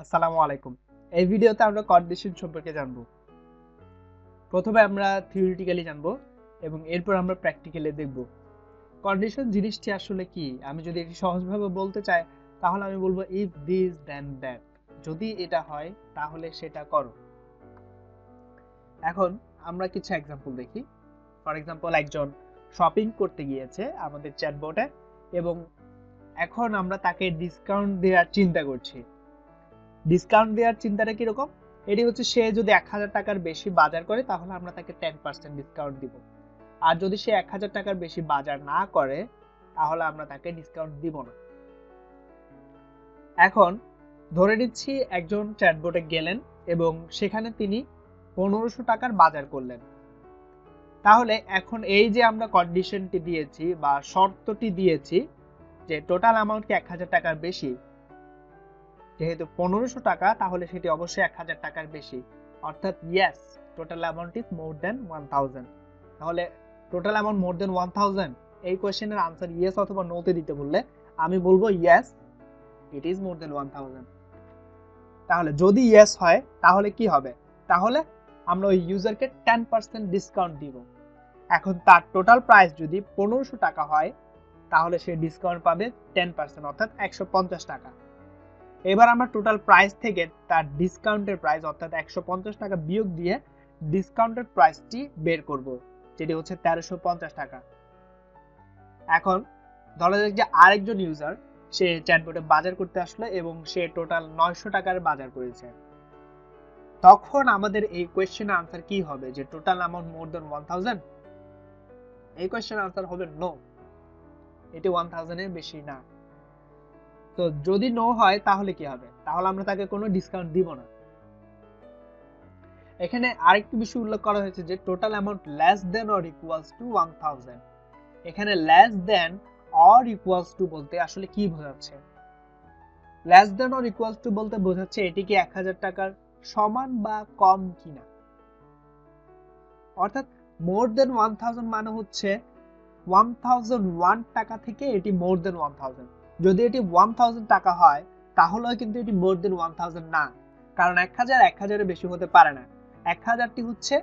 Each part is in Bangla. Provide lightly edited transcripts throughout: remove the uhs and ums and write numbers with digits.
আসসালামু আলাইকুম। এই ভিডিওতে আমরা কন্ডিশন সম্পর্কে জানব। প্রথমে আমরা থিওরিটিক্যালি জানব এবং এরপর আমরা প্র্যাকটিক্যালি দেখব। কন্ডিশন জিনিসটি আসলে কি? আমি যদি এটি সহজভাবে বলতে চাই তাহলে আমি বলবো ইফ দিস দেন দ্যাট। যদি এটা হয় তাহলে সেটা করো। এখন আমরা কিছু এক্সাম্পল দেখি। ফর এক্সাম্পল, একজন শপিং করতে গিয়েছে আমাদের চ্যাটবটে এবং এখন আমরা তাকে ডিসকাউন্ট দেওয়ার চিন্তা করছি। ডিসকাউন্ট দেওয়ার চিন্তাটা কিরকম? এটি হচ্ছে, সে যদি 1000 টাকার বেশি বাজার করে তাহলে আমরা তাকে 10% ডিসকাউন্ট দিব, আর যদি সে 1000 টাকার বেশি বাজার না করে তাহলে আমরা তাকে ডিসকাউন্ট দিব না। এখন ধরে নিচ্ছি একজন চ্যাটবটে গেলেন এবং সেখানে তিনি 1500 টাকার বাজার করলেন। তাহলে এখন এই যে আমরা কন্ডিশনটি দিয়েছি বা শর্তটি দিয়েছি যে টোটাল অ্যামাউন্ট কি 1000 টাকার বেশি, যেহেতু 1500 টাকা তাহলে সেটি অবশ্যই 1000 টাকার বেশি, অর্থাৎ yes total amount is more than 1000। তাহলে টোটাল অ্যামাউন্ট মোর দেন 1000, এই কোশ্চেনের আনসার ইয়েস অথবা নো তে দিতে বললে আমি বলবো yes it is more than 1000। তাহলে যদি ইয়েস হয় তাহলে কি হবে? তাহলে আমরা ওই ইউজারকে 10% ডিসকাউন্ট দিব। এখন তার টোটাল প্রাইস যদি 1500 টাকা হয় তাহলে সে ডিসকাউন্ট পাবে 10%, অর্থাৎ 150 টাকা। এবার আমরা টোটাল প্রাইস থেকে তার ডিসকাউন্টের প্রাইস অর্থাৎ 150 টাকা বিয়োগ দিয়ে ডিসকাউন্টের প্রাইসটি বের করব, যেটি হচ্ছে 1350 টাকা। এখন ধরা যাক যে আরেকজন ইউজার সে চ্যাটবটে বাজার করতে আসলো এবং সে টোটাল 900 টাকার বাজার করেছে। তখন আমাদের এই কোয়েশ্চেনের আনসার কি হবে? যে টোটাল অ্যামাউন্ট মোর দেন 1000? এই কোয়েশ্চেনের আনসার হবে নো, এটি 1000 এর বেশি না। তো যদি নো হয় তাহলে কি হবে? তাহলে আমরা তাকে কোনো ডিসকাউন্ট দিব না। এখানে আরেকটি বিষয় উল্লেখ করা হয়েছে যে total amount less than or equals to 1000। এখানে less than or equals two বলতে আসলে কি বোঝাচ্ছে? Less than or equals two বলতে বোঝাচ্ছে এটি কি 1000 টাকার সমান বা কম কিনা। অর্থাৎ মোর দেন 1000 মানে হচ্ছে 1001 টাকা থেকে এটি মোর দেন 1000। যদি এটি 1000 টাকা হয় তাহলেও কিন্তু এটি মোর দেন 1000 না, কারণ 1000 এর বেশি হতে পারে না। 1000টি হচ্ছে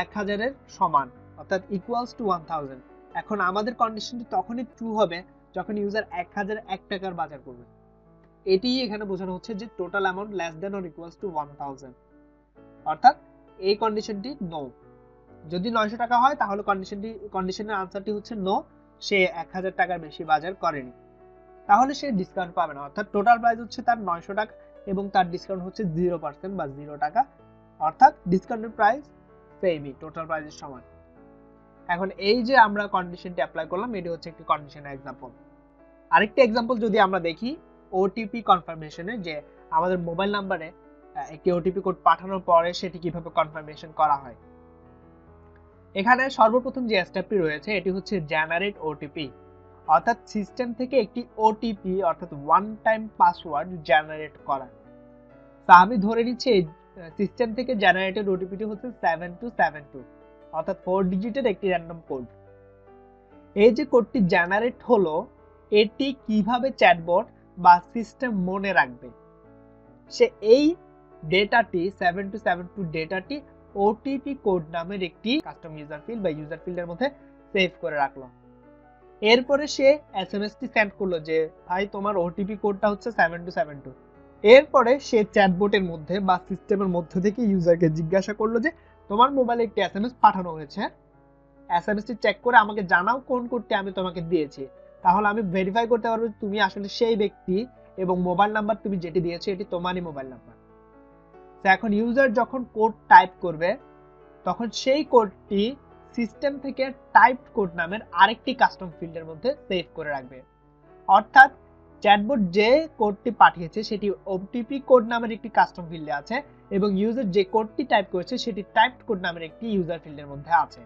1000 এর সমান, অর্থাৎ ইকুয়ালস টু 1000। এখন আমাদের কন্ডিশনটি তখনই ট্রু হবে যখন ইউজার 1001 টাকার বাজার করবে। এটি এখানে বোঝানো হচ্ছে যে total amount less than or equals to 1000, অর্থাৎ এই কন্ডিশনটি নো। যদি 900 টাকা হয় তাহলে কন্ডিশনের আনসারটি হচ্ছে নো, সে 1000 টাকার বেশি বাজার করেনি, তাহলে সে ডিসকাউন্ট পাবে না। অর্থাৎ টোটাল প্রাইস হচ্ছে তার 900 টাকা এবং তার ডিসকাউন্ট হচ্ছে 0% বা 0 টাকা, অর্থাৎ ডিসকাউন্টের প্রাইস সেমই, টোটাল প্রাইসের সমান। এখন এই যে আমরা কন্ডিশনটি অ্যাপ্লাই করলাম এটি হচ্ছে একটি কন্ডিশনের এক্সাম্পল। আরেকটি এক্সাম্পল যদি আমরা দেখি ওটিপি কনফার্মেশনে, যে আমাদের মোবাইল নাম্বারে একটি ওটিপি কোড পাঠানোর পরে সেটি কিভাবে কনফার্মেশন করা হয়। এখানে সর্বপ্রথম যে স্টেপটি রয়েছে এটি হচ্ছে জেনারেট ওটিপি, অর্থাৎ সিস্টেম থেকে একটি ওটিপি অর্থাৎ ওয়ান টাইম পাসওয়ার্ড জেনারেট করা। তা আমি ধরে নিচ্ছি এই সিস্টেম থেকে জেনারেটেড ওটিপিটি হচ্ছে 7272, অর্থাৎ 4 ডিজিটের একটি র্যান্ডম কোড। এই যে কোডটি জেনারেট হলো এটি কিভাবে চ্যাটবট বা সিস্টেম মনে রাখবে? সে এই ডেটাটি 7272 ডেটাটি ওটিপি কোড নামের একটি কাস্টম ইউজার ফিল্ড বা ইউজার ফিল্ডের মধ্যে সেভ করে রাখলো। এরপরে সে এসএমএসটি সেন্ড করলো যে ভাই তোমার ওটিপি কোডটা হচ্ছে 7272। এরপরে সে চ্যাটবটের মধ্যে বা সিস্টেমের মধ্যে থেকে ইউজারকে জিজ্ঞাসা করলো যে তোমার মোবাইলে একটি এসএমএস পাঠানো হয়েছে, এসএমএসটি চেক করে আমাকে জানাও কোন কোডটি আমি তোমাকে দিয়েছি, তাহলে আমি ভেরিফাই করতে পারবো তুমি আসলে সেই ব্যক্তি এবং মোবাইল নাম্বার তুমি যেটি দিয়েছো এটি তোমারই মোবাইল নাম্বার। তো এখন ইউজার যখন কোড টাইপ করবে তখন সেই কোডটি সিস্টেম থেকে টাইপড কোড নামের আরেকটি কাস্টম ফিল্ডের মধ্যে সেভ করে রাখবে। অর্থাৎ চ্যাটবট যে কোডটি পাঠিয়েছে সেটি ওটিপি কোড নামের একটি কাস্টম ফিল্ডে আছে এবং ইউজার যে কোডটি টাইপ করেছে সেটি টাইপড কোড নামের একটি ইউজার ফিল্ডের মধ্যে আছে।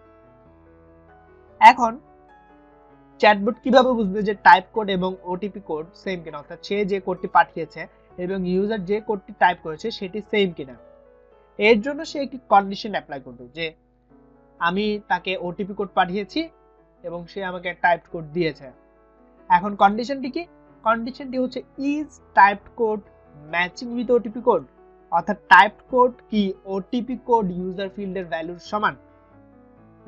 এখন চ্যাটবট কিভাবে বুঝবে যে টাইপ কোড এবং ওটিপি কোড সেম কিনা, অর্থাৎ সে যে কোডটি পাঠিয়েছে এবং ইউজার যে কোডটি টাইপ করেছে সেটি সেম কিনা? এর জন্য সে একটি কন্ডিশন অ্যাপ্লাই করবে যে আমি তাকে ওটিপি কোড পাঠিয়েছি এবং সে আমাকে টাইপড কোড দিয়েছে। এখন কন্ডিশনটি কি? কন্ডিশনটি হচ্ছে is typed code matching with OTP code, অর্থাৎ টাইপড কোড কি ওটিপি কোড ইউজার ফিল্ডের ভ্যালুর সমান।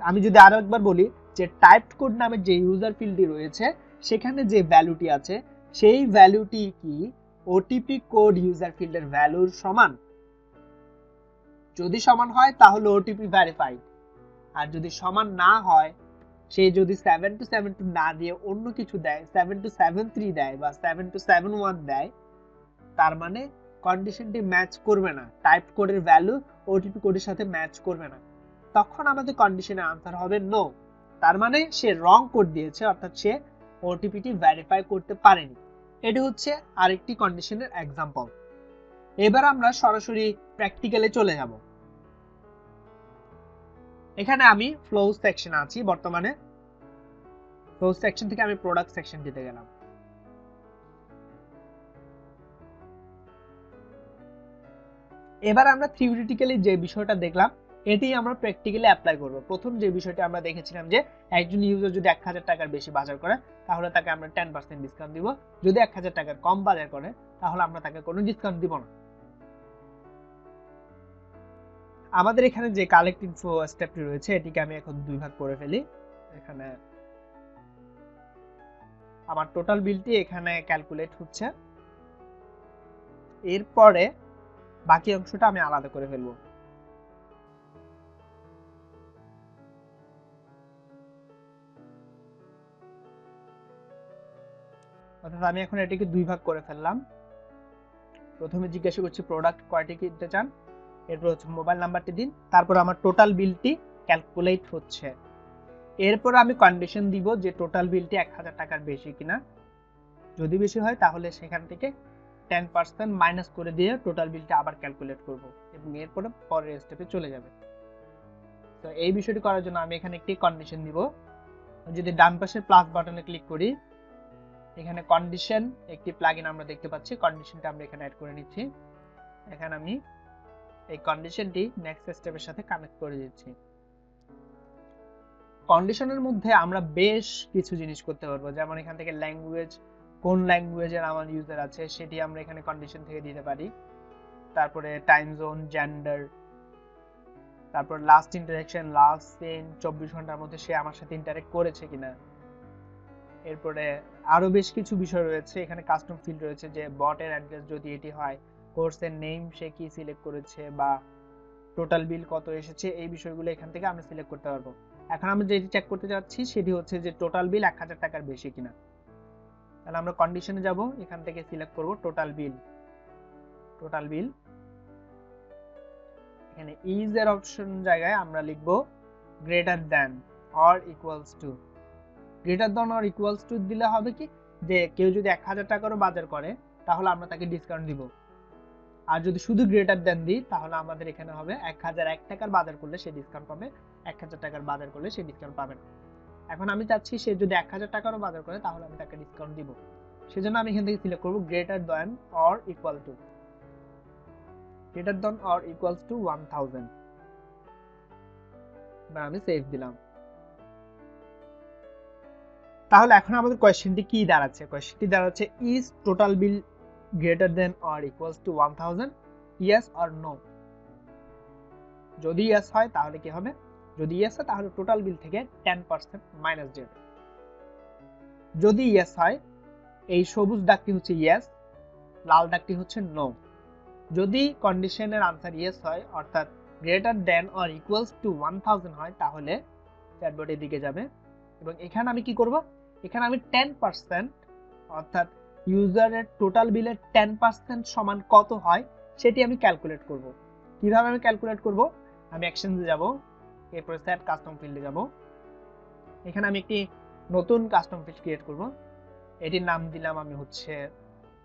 আমি যদি আরো একবার বলি যে টাইপড কোড নামে যে ইউজার ফিল্ডটি রয়েছে সেখানে যে ভ্যালুটি আছে সেই ভ্যালুটি কি ওটিপি কোড ইউজার ফিল্ডের ভ্যালুর সমান। যদি সমান হয় তাহলে ওটিপি ভেরিফাইড, আর যদি সমান না হয়, সে যদি 7272 না দিয়ে অন্য কিছু দেয়, 7273 দেয় বা 7271 দেয়, তার মানে কন্ডিশনটি ম্যাচ করবে না, টাইপ কোডের ভ্যালু ওটিপি কোডের সাথে ম্যাচ করবে না, তখন আমাদের কন্ডিশনের আনসার হবে নো। তার মানে সে রং কোড দিয়েছে, অর্থাৎ সে ওটিপিটি ভেরিফাই করতে পারেনি। এটি হচ্ছে আরেকটি কন্ডিশনের এক্সাম্পল। এবার আমরা সরাসরি প্র্যাকটিক্যালে চলে যাব। এখানে আমি ফ্লোজ সেকশনে আছি বর্তমানে। ফ্লোজ সেকশন থেকে আমি প্রোডাক্ট সেকশনটিতে গেলাম। এবার আমরা থিওরিটিক্যালি যে বিষয়টা দেখলাম এটি আমরা প্র্যাকটিক্যালি অ্যাপ্লাই করব। প্রথম যে বিষয়টি আমরা দেখেছিলাম যে একজন ইউজার যদি 1000 টাকার বেশি বাজার করে তাহলে তাকে আমরা 10% ডিসকাউন্ট দিব, যদি 1000 টাকার কম বাজার করে তাহলে আমরা তাকে কোনো ডিসকাউন্ট দিব না। আমাদের এখানে যে কালেক্ট ইনফো স্টেপটি রয়েছে এটিকে আমি এখন দুই ভাগ করে ফেলি। এখানে আমার টোটাল বিলটি এখানে ক্যালকুলেট হচ্ছে, এরপরে বাকি অংশটা আমি আলাদা করে ফেলবো। অর্থাৎ আমি এখন এটিকে দুই ভাগ করে ফেললাম। প্রথমে জিজ্ঞাসা করছি প্রোডাক্ট কয়টি কিনতে চান, এরপর হচ্ছে মোবাইল নাম্বারটি দিন, তারপর আমার টোটাল বিলটি ক্যালকুলেট হচ্ছে। এরপর আমি কন্ডিশন দিব যে টোটাল বিলটি 1000 টাকার বেশি কিনা, যদি বেশি হয় তাহলে সেখান থেকে 10% মাইনাস করে দিয়ে টোটাল বিলটা আবার ক্যালকুলেট করব এবং এরপরে পরের স্টেপে চলে যাবে। তো এই বিষয়টি করার জন্য আমি এখানে একটি কন্ডিশন দিব। যদি ডান পাশের প্লাস বাটনে ক্লিক করি, এখানে কন্ডিশন একটি প্লাগইন আমরা দেখতে পাচ্ছি, কন্ডিশনটা আমরা এখানে অ্যাড করে নিচ্ছি। এখানে আমি এই কন্ডিশনটি নেক্সট স্টেপের সাথে কানেক্ট করে দিচ্ছি। কন্ডিশনের মধ্যে আমরা বেশ কিছু জিনিস করতে পারবো, যেমন এখান থেকে ল্যাঙ্গুয়েজ, কোন ল্যাঙ্গুয়েজের আমার ইউজার আছে সেটি আমরা এখানে কন্ডিশন থেকে দিতে পারি। তারপরে টাইম জোন, জেন্ডার, তারপর লাস্ট ইন্টারেকশন, লাস্ট সিন 24 ঘন্টার মধ্যে সে আমার সাথে ইন্টারেক্ট করেছে কিনা। এরপরে আরো বেশ কিছু বিষয় রয়েছে, এখানে কাস্টম ফিল্ড রয়েছে যে বটের অ্যাড্রেস যদি এটি হয়, কোর্সের নেম সে কি সিলেক্ট করেছে, বা টোটাল বিল কত এসেছে, এই বিষয়গুলো এখান থেকে আমরা সিলেক্ট করতে পারবো। এখন আমি যেটি চেক করতে যাচ্ছি সেটি হচ্ছে যে টোটাল বিল 1000 টাকার বেশি কিনা। তাহলে আমরা কন্ডিশনে যাব, এখান থেকে সিলেক্ট করব টোটাল বিল। টোটাল বিল এখানে ইজ এর অপশন জায়গায় আমরা লিখব greater than or equals two. Greater than or equals two দিলে হবে কি যে কেউ যদি 1000 টাকারও বাজার করে তাহলে আমরা তাকে ডিসকাউন্ট দিব, আর যদি শুধু গ্রেটার দ্যান দিই তাহলে আমাদের এখানে হবে 1001 টাকার বাজার করলে সে ডিসকাউন্ট পাবে, 1000 টাকার বাজার করলে সে ডিসকাউন্ট পাবে না। এখন আমি চাচ্ছি সে যদি 1000 টাকারও বাজার করে তাহলে আমি তাকে ডিসকাউন্ট দিব, সেজন্য আমি এখান থেকে সিলেক্ট করব greater than or equal to, greater than or equals to 1000, বা আমি সেভ দিলাম। তাহলে এখন আমাদের কোয়েশ্চেনটি কি দাঁড়াচ্ছে? কোয়েশ্চেনটি দাঁড়াচ্ছে is total bill greater than or equals to 1000, yes or no. যদি ইয়েস হয় তাহলে কি হবে, যদি ইয়েস হয় তাহলে টোটাল বিল থেকে 10% মাইনাস যাবে। যদি ইয়েস হয় এই সবুজ দাগটি হচ্ছে ইয়েস, লাল দাগটি হচ্ছে নো। যদি কন্ডিশনের আনসার ইয়েস হয় অর্থাৎ greater than or equals to 1000 হয় তাহলে চ্যাটবটের দিকে যাবে এবং এখানে আমি কি করব, এখানে আমি 10% অর্থাৎ ইউজারের টোটাল বিলের 10% সমান কত হয় সেটি আমি ক্যালকুলেট করব। কিভাবে আমি ক্যালকুলেট করব, আমি অ্যাকশনসে যাব, এরপর সেট কাস্টম ফিল্ডে যাব। এখানে আমি একটি নতুন কাস্টম ফিল্ড ক্রিয়েট করব, এটির নাম দিলাম আমি হচ্ছে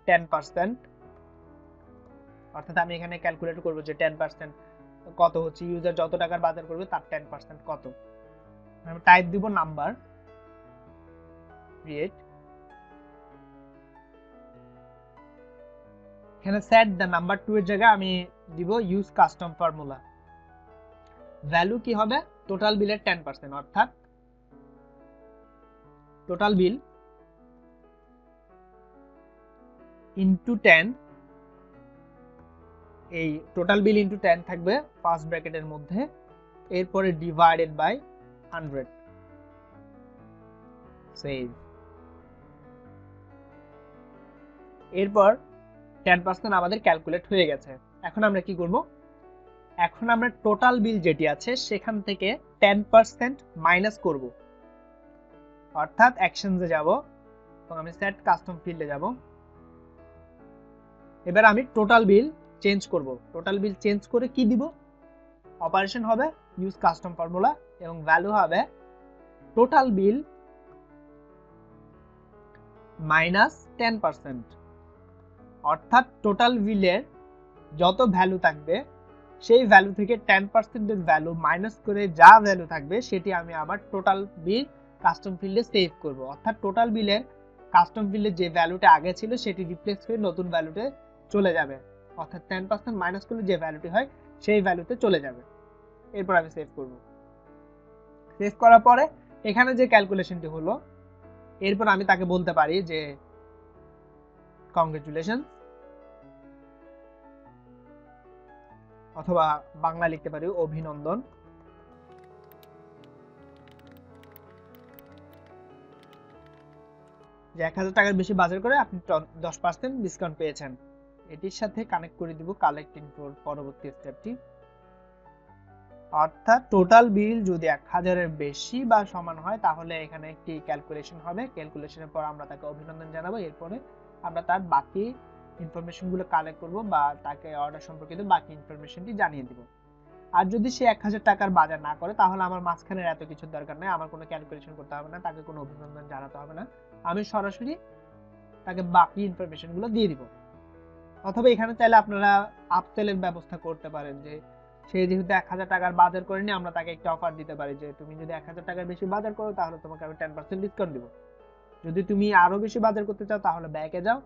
10%। অর্থাৎ আমি এখানে ক্যালকুলেট করব যে 10% কত হচ্ছে, ইউজার যত টাকার বাজার করবে তার 10% কত। আমি টাইপ দিব নাম্বার, ক্রিয়েট, এখানে সেট দ্য নাম্বার 2 এর জায়গায় আমি দিব ইউজ কাস্টম ফর্মুলা। ভ্যালু কি হবে, টোটাল বিলের 10%, অর্থাৎ টোটাল বিল ইনটু 10 এই টোটাল বিল ইনটু 10 থাকবে ফার্স্ট ব্র্যাকেটের মধ্যে, এরপরে ডিভাইডেড বাই 100, সেভ। এরপর 10% আমাদের ক্যালকুলেট হয়ে গেছে। এখন আমরা কি করব, এখন আমরা টোটাল বিল যেটি আছে সেখান থেকে 10% মাইনাস করব, অর্থাৎ অ্যাকশনসে যাব এবং আমি সেট কাস্টম ফিল্ডে যাব। এবার আমি টোটাল বিল চেঞ্জ করব। টোটাল বিল চেঞ্জ করে কি দিব, অপারেশন হবে ইউজ কাস্টম ফর্মুলা এবং ভ্যালু হবে টোটাল বিল মাইনাস 10%, অর্থাৎ টোটাল বিলের যত ভ্যালু থাকবে সেই ভ্যালু থেকে 10% এর ভ্যালু মাইনাস করে যা ভ্যালু থাকবে সেটি আমি আবার টোটাল বিল কাস্টম ফিল্ডে সেভ করব। অর্থাৎ টোটাল বিলের কাস্টম ফিল্ডে যে ভ্যালুটা আগে ছিল সেটি রিপ্লেস হয়ে নতুন ভ্যালুতে চলে যাবে, অর্থাৎ 10% মাইনাস করলে যে ভ্যালুটি হয় সেই ভ্যালুতে চলে যাবে। এরপর আমি সেভ করব। সেভ করার পরে এখানে যে ক্যালকুলেশনটি হলো, এরপর আমি তাকে বলতে পারি যে কংগ্রেচুলেশন, অথবা বাংলা লিখতে পারি অভিনন্দন। যে 1000 টাকার বেশি বাজার করে আপনি 10% ডিসকাউন্ট পেয়েছেন। এটির সাথে কানেক্ট করে দিব কালেক্টিং ফর পরবর্তী স্টেপটি, অর্থাৎ টোটাল বিল যদি 1000 এর বেশি বা সমান হয় তাহলে এখানে একটি ক্যালকুলেশন হবে। ক্যালকুলেশনের পর আমরা তাকে অভিনন্দন জানাবো। এরপরে আমরা তার বাকি ইনফরমেশনগুলো কালেক্ট করব বা তাকে অর্ডার সম্পর্কিত বাকি ইনফরমেশনটি জানিয়ে দিব। আর যদি সে 1000 টাকার বাজার না করে তাহলে আমার মাঝখানের এত কিছুর দরকার নেই, আমার কোনো ক্যালকুলেশন করতে হবে না, তাকে কোনো অভিনন্দন জানাতে হবে না, আমি সরাসরি তাকে বাকি ইনফরমেশনগুলো দিয়ে দিব। অথবা এখানে চাইলে আপনারা আপসেলের ব্যবস্থা করতে পারেন, যে সে যেহেতু 1000 টাকার বাজার করেনি আমরা তাকে একটা অফার দিতে পারি যে তুমি যদি 1000 টাকার বেশি বাজার করো তাহলে তোমাকে আমি 10% ডিসকাউন্ট দিব। যদি তুমি আরো বেশি বাজার করতে চাও তাহলে ব্যাকে যাও,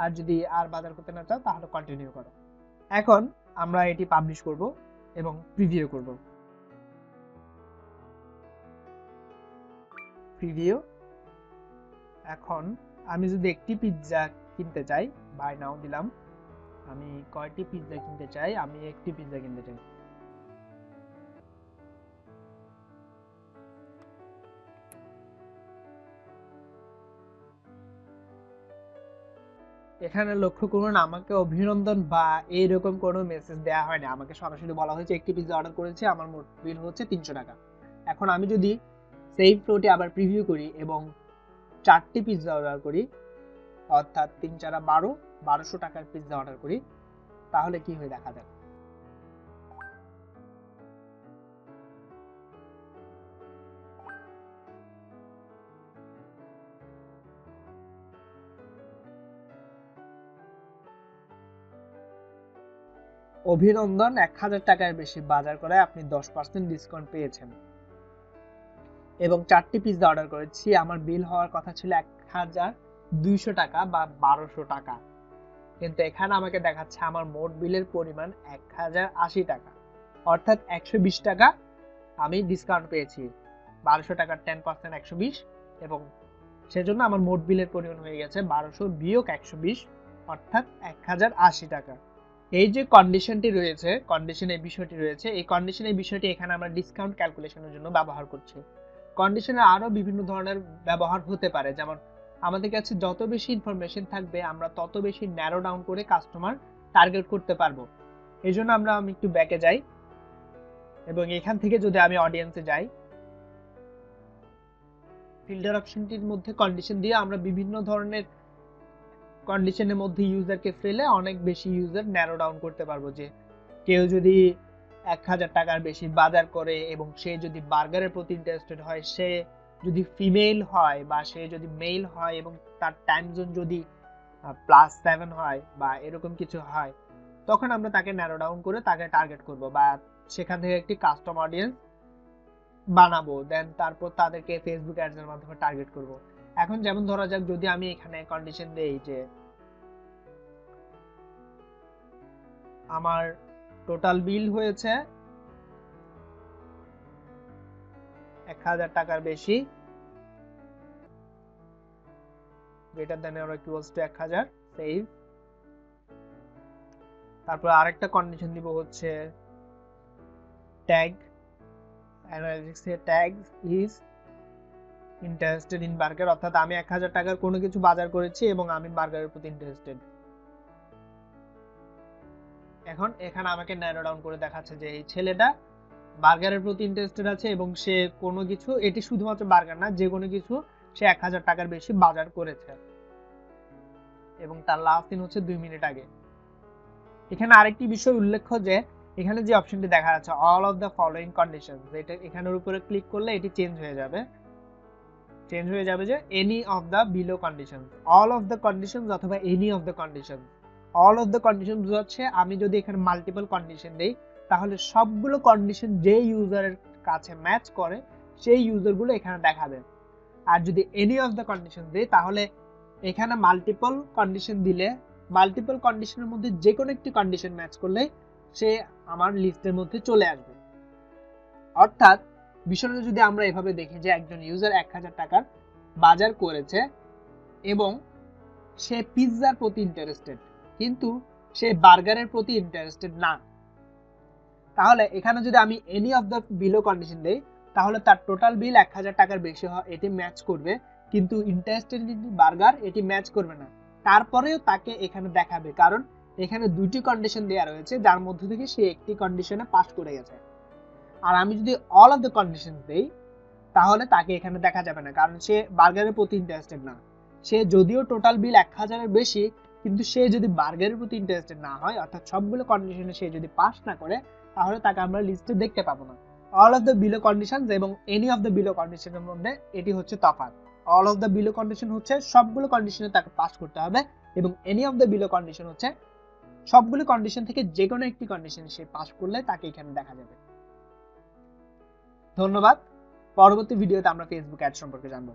আর যদি আর বাজার করতে না চাও তাহলে কন্টিনিউ করো। এখন আমরা এটি পাবলিশ করব এবং প্রিভিউ করব। প্রিভিউ। এখন আমি যদি একটি পিৎজা কিনতে চাই, বাই নাও দিলাম, আমি কয়টি পিৎজা কিনতে চাই, আমি একটি পিৎজা কিনতে চাই। এখানে লক্ষ্য করুন আমাকে অভিনন্দন বা এইরকম কোনো মেসেজ দেওয়া হয়নি, আমাকে সরাসরি বলা হয়েছে একটি পিৎজা অর্ডার করেছি, আমার মোট বিল হচ্ছে 300 টাকা। এখন আমি যদি সেম ফ্লোটি আবার প্রিভিউ করি এবং 4টি পিৎজা অর্ডার করি, অর্থাৎ 3 4 12, 1200 টাকার পিৎজা অর্ডার করি, তাহলে কি হয় দেখা যাক। অভিনন্দন, 1000 টাকার বেশি বাজার করে আপনি 10% ডিসকাউন্ট পেয়েছেন এবং 4টি পিৎজা অর্ডার করেছি, আমার বিল হওয়ার কথা ছিল 1200 টাকা বা 1200 টাকা, কিন্তু এখানে আমাকে দেখাচ্ছে আমার মোট বিলের পরিমাণ 1080 টাকা, অর্থাৎ 120 টাকা আমি ডিসকাউন্ট পেয়েছি। 1200 টাকার 10% 120, এবং সেজন্য আমার মোট বিলের পরিমাণ হয়ে গেছে 1200 বিয়োগ 120, অর্থাৎ 1080 টাকা। এই যে কন্ডিশনটি রয়েছে, কন্ডিশনের বিষয়টি রয়েছে, এই কন্ডিশনের বিষয়টি এখানে আমরা ডিসকাউন্ট ক্যালকুলেশনের জন্য ব্যবহার করছি। কন্ডিশনের আরো বিভিন্ন ধরনের ব্যবহার হতে পারে, যেমন আমাদের কাছে যত বেশি ইনফরমেশন থাকবে আমরা তত বেশি ন্যারো ডাউন করে কাস্টমার টার্গেট করতে পারবো। এই জন্য আমি একটু ব্যাকে যাই এবং এখান থেকে যদি আমি অডিয়েন্সে যাই, ফিল্টার অপশনটির মধ্যে কন্ডিশন দিয়ে আমরা বিভিন্ন ধরনের কন্ডিশনের মধ্যে ইউজারকে ফেলে অনেক বেশি ইউজার ন্যারো ডাউন করতে পারবো। যে কেউ যদি 1000 টাকার বেশি বাজার করে এবং সে যদি বার্গারের প্রতি ইন্টারেস্টেড হয়, সে যদি ফিমেল হয় বা সে যদি মেল হয় এবং তার টাইম জোন যদি +7 হয় বা এরকম কিছু হয়, তখন আমরা তাকে ন্যারো ডাউন করে তাকে টার্গেট করব বা সেখান থেকে একটি কাস্টম অডিয়েন্স বানাবো, দেন তারপর তাদেরকে ফেসবুক অ্যাডস এর মাধ্যমে টার্গেট করব। এখন যেমন ধরা যাক যদি আমি এখানে কন্ডিশন দেই যে আমার টোটাল বিল হয়েছে 1000 টাকার বেশি, greater than or equals to 1000, save. তারপর আরেকটা কন্ডিশন দিব হচ্ছে ট্যাগ অ্যানালিটিক্সে tag is interested in burger, অর্থাৎ আমি 1000 টাকার কোনো কিছু বাজার করেছি এবং আমি বার্গারের প্রতি ইন্টারেস্টেড। এখন এখানে আমাকে ন্যারো ডাউন করে দেখাচ্ছে যে এই ছেলেটা বার্গারের প্রতি ইন্টারেস্টেড আছে এবং সে কোনো কিছু, এটি শুধুমাত্র বার্গার না, যে কোনো কিছু সে 1000 টাকার বেশি বাজার করেছে এবং তার লাস্ট দিন হচ্ছে 2 মিনিট আগে। এখানে আরেকটি বিষয় উল্লেখ্য যে এখানে যে অপশনটি দেখা যাচ্ছে all of the following conditions, এটা এখানের উপরে ক্লিক করলে এটি চেঞ্জ হয়ে যাবে যে any of the below conditions, all of the conditions অথবা any of the conditions. All of the condition হচ্ছে আমি যদি এখানে মাল্টিপল কন্ডিশন দেই তাহলে সবগুলো কন্ডিশন যে ইউজারের কাছে ম্যাচ করে সেই ইউজারগুলো এখানে দেখাবে। আর যদি এনি অফ দ্য কন্ডিশন দেই তাহলে এখানে মাল্টিপল কন্ডিশন দিলে মাল্টিপল কন্ডিশনের মধ্যে যে কোনো একটি কন্ডিশন ম্যাচ করলে সে আমার লিস্টের মধ্যে চলে আসবে। অর্থাৎ বিষয়টা যদি আমরা এভাবে দেখি যে একজন ইউজার 1000 টাকার বাজার করেছে এবং সে পিৎজার প্রতি ইন্টারেস্টেড কিন্তু সে বার্গারের প্রতি ইন্টারেস্টেড না, তাহলে এখানে যদি আমি any of the below condition দেই তাহলে তার টোটাল বিল 1000 টাকার বেশি হয়, এটি ম্যাচ করবে, কিন্তু ইন্টারেস্টেড ইন বার্গার এটি ম্যাচ করবে না। তারপরেও তাকে এখানে দেখাবে কারণ এখানে দুইটি কন্ডিশন দেওয়া রয়েছে যার মধ্যে থেকে সে একটি কন্ডিশনে পাস করে গেছে। আর আমি যদি অল অফ দ্য কন্ডিশন দেই তাহলে তাকে এখানে দেখা যাবে না কারণ সে বার্গারের প্রতি ইন্টারেস্টেড না। সে যদিও টোটাল বিল 1000 এর বেশি কিন্তু সে যদি বার্গারের প্রতি ইন্টারেস্টেড না হয় অর্থাৎ সবগুলো কন্ডিশনে সে যদি পাস না করে তাহলে তাকে আমরা লিস্টে দেখতে পাবো না। All of the below conditions এবং এনি অফ দ্য বিলো কন্ডিশনের মধ্যে এটি হচ্ছে তফাৎ। All of the below condition হচ্ছে সবগুলো কন্ডিশনে তাকে পাস করতে হবে এবং any of the below condition হচ্ছে সবগুলো কন্ডিশন থেকে যে কোনো একটি কন্ডিশনে সে পাস করলে তাকে এখানে দেখা যাবে। ধন্যবাদ। পরবর্তী ভিডিওতে আমরা ফেসবুক অ্যাড সম্পর্কে জানবো।